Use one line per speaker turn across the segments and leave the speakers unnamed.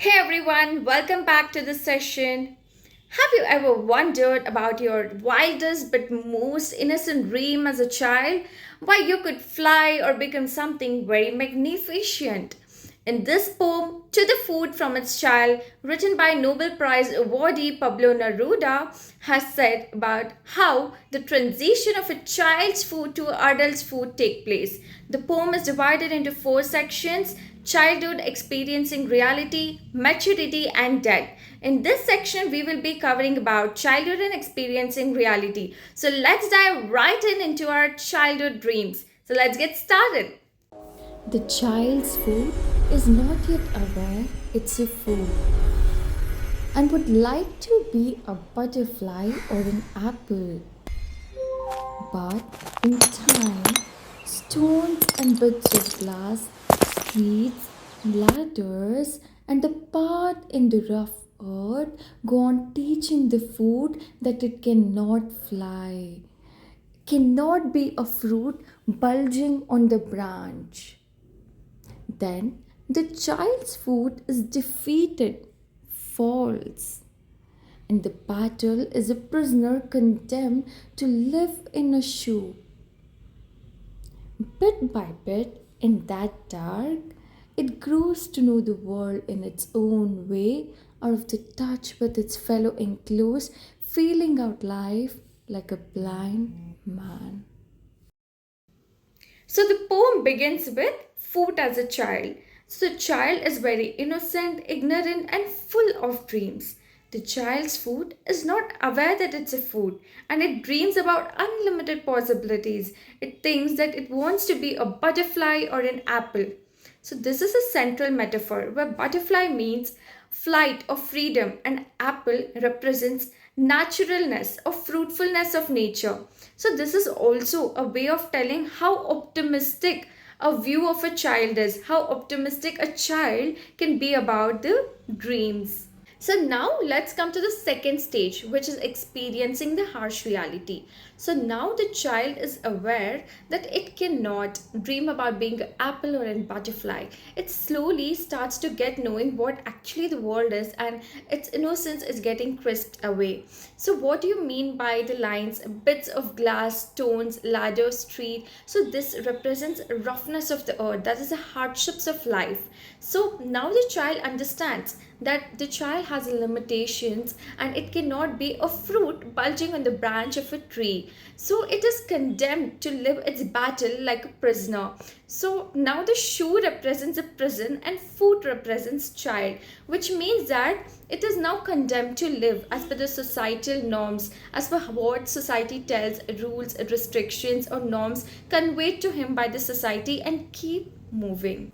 Hey everyone, welcome back to the session. Have you ever wondered about your wildest but most innocent dream as a child? Why you could fly or become something very magnificent? In this poem, To the Food from its Child, written by Nobel Prize awardee Pablo Neruda, has said about how the transition of a child's food to adult's food take place. The poem is divided into four sections: childhood, experiencing reality, maturity, and death. In this section, we will be covering about childhood and experiencing reality. So let's dive right into our childhood dreams. So let's get started.
The child's food is not yet aware it's a food and would like to be a butterfly or an apple. But in time, stones and bits of glass, streets, ladders, and the path in the rough earth go on teaching the food that it cannot fly, cannot be a fruit bulging on the branch. Then the child's food is defeated, falls, and the battle is a prisoner condemned to live in a shoe. Bit by bit, in that dark, it grows to know the world in its own way, out of the touch with its fellow enclosed, feeling out life like a blind man.
So the poem begins with food as a child. So the child is very innocent, ignorant, and full of dreams. The child's food is not aware that it's a food and it dreams about unlimited possibilities. It thinks that it wants to be a butterfly or an apple. So this is a central metaphor where butterfly means flight or freedom and apple represents naturalness or fruitfulness of nature. So this is also a way of telling how optimistic a view of a child is, how optimistic a child can be about the dreams. So now let's come to the second stage, which is experiencing the harsh reality. So now the child is aware that it cannot dream about being an apple or a butterfly. It slowly starts to get knowing what actually the world is, and its innocence is getting crisped away. So what do you mean by the lines bits of glass, stones, ladder, street? So this represents roughness of the earth, that is the hardships of life. So now the child understands that the child has limitations and it cannot be a fruit bulging on the branch of a tree. So it is condemned to live its battle like a prisoner. So now the shoe represents a prison and food represents child, which means that it is now condemned to live as per the societal norms, as per what society tells, rules, restrictions, or norms conveyed to him by the society, and keep moving.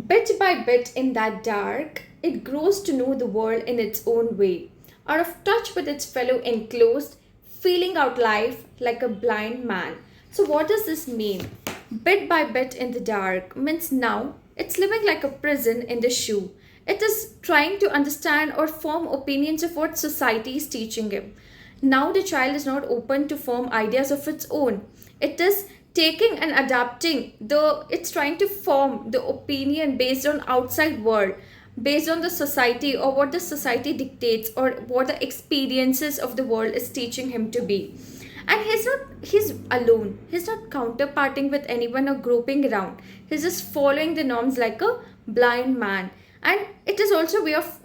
Bit by bit in that dark, it grows to know the world in its own way, out of touch with its fellow enclosed, feeling out life like a blind man. So, what does this mean? Bit by bit in the dark means now it's living like a prison in the shoe. It is trying to understand or form opinions of what society is teaching him. Now the child is not open to form ideas of its own. It is taking and adapting the it's trying to form the opinion based on outside world, based on the society or what the society dictates or what the experiences of the world is teaching him to be. And he's alone, he's not counterparting with anyone or groping around, he's just following the norms like a blind man. And it is also a way of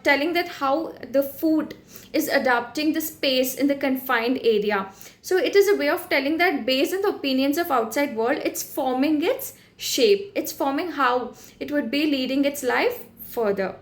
telling that how the food is adapting the space in the confined area. So it is a way of telling that based on the opinions of outside world, it's forming its shape, it's forming how it would be leading its life further.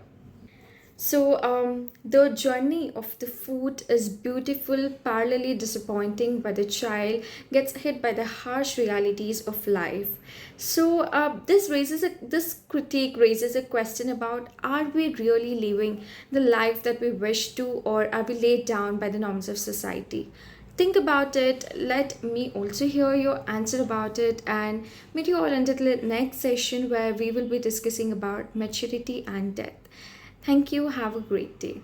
So, the journey of the food is beautiful, parallelly disappointing, but the child gets hit by the harsh realities of life. So, this critique raises a question about: Are we really living the life that we wish to, or are we laid down by the norms of society? Think about it. Let me also hear your answer about it, and meet you all until the next session where we will be discussing about maturity and death. Thank you. Have a great day.